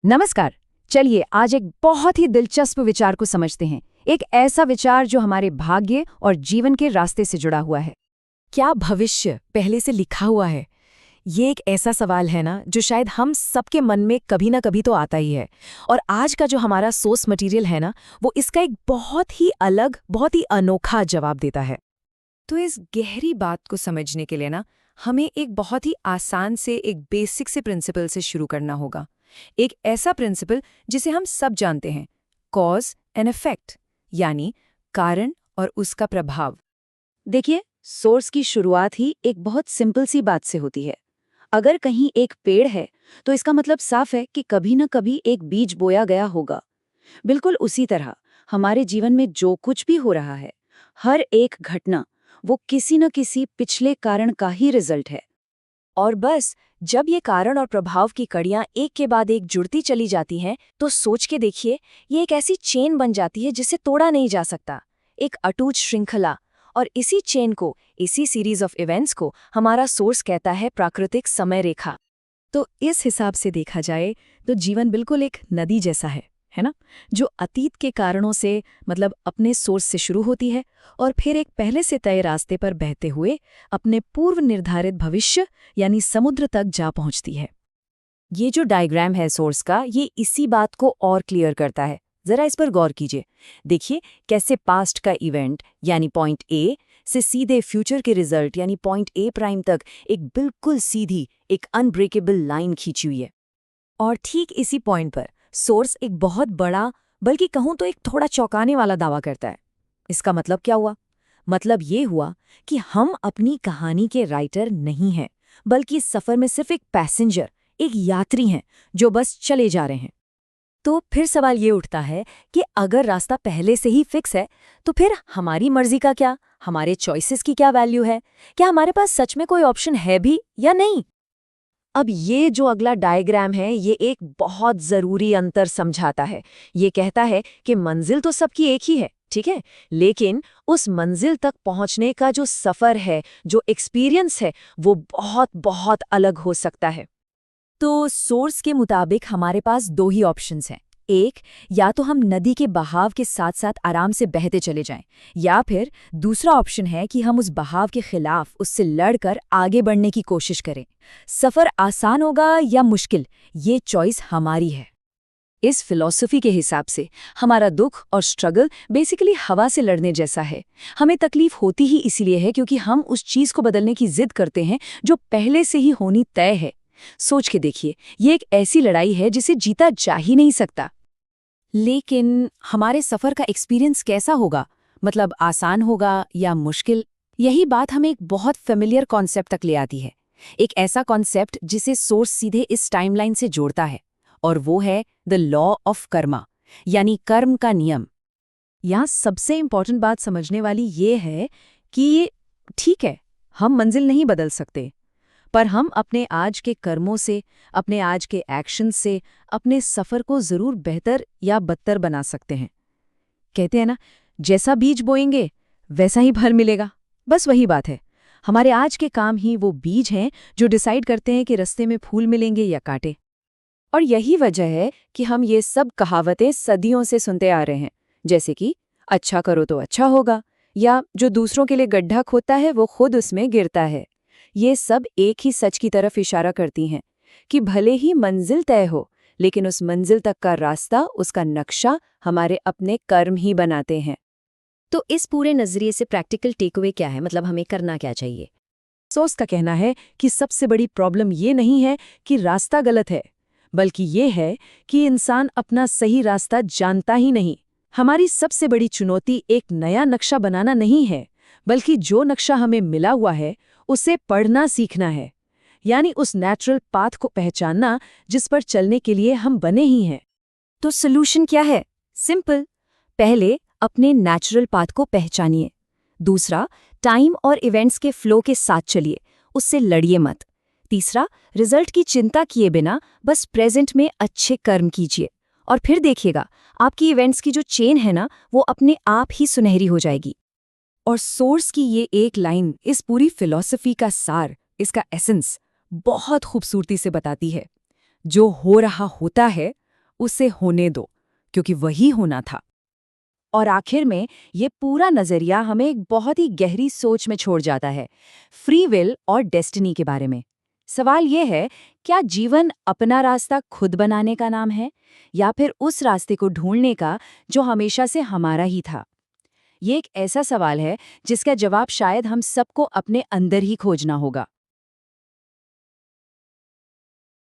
नमस्कार। चलिए आज एक बहुत ही दिलचस्प विचार को समझते हैं। एक ऐसा विचार जो हमारे भाग्य और जीवन के रास्ते से जुड़ा हुआ है। क्या भविष्य पहले से लिखा हुआ है? ये एक ऐसा सवाल है ना जो शायद हम सबके मन में कभी ना कभी तो आता ही है। और आज का जो हमारा सोर्स मटेरियल है ना, वो इसका एक बहुत ही अलग, बहुत ही अनोखा जवाब देता है। तो इस गहरी बात को समझने के लिए ना हमें एक बहुत ही आसान से एक बेसिक से प्रिंसिपल से शुरू करना होगा। एक ऐसा प्रिंसिपल जिसे हम सब जानते हैं, कॉज एंड इफेक्ट, यानी कारण और उसका प्रभाव। देखिए, सोर्स की शुरुआत ही एक बहुत सिंपल सी बात से होती है। अगर कहीं एक पेड़ है तो इसका मतलब साफ है कि कभी न कभी एक बीज बोया गया होगा। बिल्कुल उसी तरह हमारे जीवन में जो कुछ भी हो रहा है, हर एक घटना वो किसी न किसी पिछले कारण का ही रिजल्ट है। और बस जब ये कारण और प्रभाव की कड़ियां एक के बाद एक जुड़ती चली जाती हैं, तो सोच के देखिए, ये एक ऐसी चेन बन जाती है जिसे तोड़ा नहीं जा सकता, एक अटूट श्रृंखला। और इसी चेन को, इसी सीरीज ऑफ इवेंट्स को हमारा सोर्स कहता है प्राकृतिक समय रेखा। तो इस हिसाब से देखा जाए तो जीवन बिल्कुल एक नदी जैसा है ना, जो अतीत के कारणों से मतलब अपने सोर्स से शुरू होती है और फिर एक पहले से तय रास्ते पर बहते हुए अपने पूर्व निर्धारित भविष्य यानी समुद्र तक जा पहुंचती है। ये जो डायग्राम है सोर्स का, ये इसी बात को और क्लियर करता है। जरा इस पर गौर कीजिए। देखिए कैसे पास्ट का इवेंट यानी पॉइंट ए से सीधे फ्यूचर के रिजल्ट यानी पॉइंट ए प्राइम तक एक बिल्कुल सीधी, एक अनब्रेकेबल लाइन खींची हुई है। और ठीक इसी पॉइंट पर सोर्स एक बहुत बड़ा, बल्कि कहूं तो एक थोड़ा चौंकाने वाला दावा करता है। इसका मतलब क्या हुआ? मतलब ये हुआ कि हम अपनी कहानी के राइटर नहीं हैं, बल्कि इस सफर में सिर्फ एक पैसेंजर, एक यात्री हैं जो बस चले जा रहे हैं। तो फिर सवाल ये उठता है कि अगर रास्ता पहले से ही फिक्स है, तो फिर हमारी मर्जी का क्या, हमारे चॉइसेस की क्या वैल्यू है? क्या हमारे पास सच में कोई ऑप्शन है भी या नहीं? अब ये जो अगला डायग्राम है, ये एक बहुत ज़रूरी अंतर समझाता है। ये कहता है कि मंजिल तो सबकी एक ही है, ठीक है, लेकिन उस मंजिल तक पहुंचने का जो सफ़र है, जो एक्सपीरियंस है, वो बहुत बहुत अलग हो सकता है। तो सोर्स के मुताबिक हमारे पास दो ही ऑप्शंस हैं। एक, या तो हम नदी के बहाव के साथ साथ आराम से बहते चले जाएं, या फिर दूसरा ऑप्शन है कि हम उस बहाव के खिलाफ उससे लड़कर आगे बढ़ने की कोशिश करें। सफ़र आसान होगा या मुश्किल, ये चॉइस हमारी है। इस फिलॉसफी के हिसाब से हमारा दुख और स्ट्रगल बेसिकली हवा से लड़ने जैसा है। हमें तकलीफ होती ही इसीलिए है क्योंकि हम उस चीज़ को बदलने की जिद करते हैं जो पहले से ही होनी तय है। सोच के देखिए, ये एक ऐसी लड़ाई है जिसे जीता जा ही नहीं सकता। लेकिन हमारे सफ़र का एक्सपीरियंस कैसा होगा? मतलब आसान होगा या मुश्किल? यही बात हमें एक बहुत फेमिलियर कॉन्सेप्ट तक ले आती है। एक ऐसा कॉन्सेप्ट जिसे सोर्स सीधे इस टाइमलाइन से जोड़ता है, और वो है द लॉ ऑफ कर्मा, यानी कर्म का नियम। यहाँ सबसे इंपॉर्टेंट बात समझने वाली ये है कि ये ठीक है, हम मंजिल नहीं बदल सकते, पर हम अपने आज के कर्मों से, अपने आज के एक्शन से अपने सफ़र को ज़रूर बेहतर या बदतर बना सकते हैं। कहते हैं ना, जैसा बीज बोएंगे वैसा ही फल मिलेगा। बस वही बात है। हमारे आज के काम ही वो बीज हैं जो डिसाइड करते हैं कि रास्ते में फूल मिलेंगे या कांटे। और यही वजह है कि हम ये सब कहावतें सदियों से सुनते आ रहे हैं, जैसे कि अच्छा करो तो अच्छा होगा, या जो दूसरों के लिए गड्ढा खोदता है वो खुद उसमें गिरता है। ये सब एक ही सच की तरफ इशारा करती हैं कि भले ही मंजिल तय हो, लेकिन उस मंजिल तक का रास्ता, उसका नक्शा हमारे अपने कर्म ही बनाते हैं। तो इस पूरे नजरिए से प्रैक्टिकल टेकअवे क्या है? मतलब हमें करना क्या चाहिए? सोर्स का कहना है कि सबसे बड़ी प्रॉब्लम ये नहीं है कि रास्ता गलत है, बल्कि ये है कि इंसान अपना सही रास्ता जानता ही नहीं। हमारी सबसे बड़ी चुनौती एक नया नक्शा बनाना नहीं है, बल्कि जो नक्शा हमें मिला हुआ है उसे पढ़ना सीखना है, यानी उस नेचुरल पाथ को पहचानना जिस पर चलने के लिए हम बने ही हैं। तो सॉल्यूशन क्या है? सिंपल। पहले अपने नेचुरल पाथ को पहचानिए। दूसरा, टाइम और इवेंट्स के फ्लो के साथ चलिए, उससे लड़िए मत। तीसरा, रिजल्ट की चिंता किए बिना बस प्रेजेंट में अच्छे कर्म कीजिए, और फिर देखिएगा आपकी इवेंट्स की जो चेन है ना, वो अपने आप ही सुनहरी हो जाएगी। और सोर्स की ये एक लाइन इस पूरी फिलॉसफी का सार, इसका एसेंस बहुत खूबसूरती से बताती है। जो हो रहा होता है उसे होने दो, क्योंकि वही होना था। और आखिर में ये पूरा नजरिया हमें एक बहुत ही गहरी सोच में छोड़ जाता है, फ्री विल और डेस्टिनी के बारे में। सवाल ये है, क्या जीवन अपना रास्ता खुद बनाने का नाम है, या फिर उस रास्ते को ढूंढने का जो हमेशा से हमारा ही था? ये एक ऐसा सवाल है जिसका जवाब शायद हम सबको अपने अंदर ही खोजना होगा।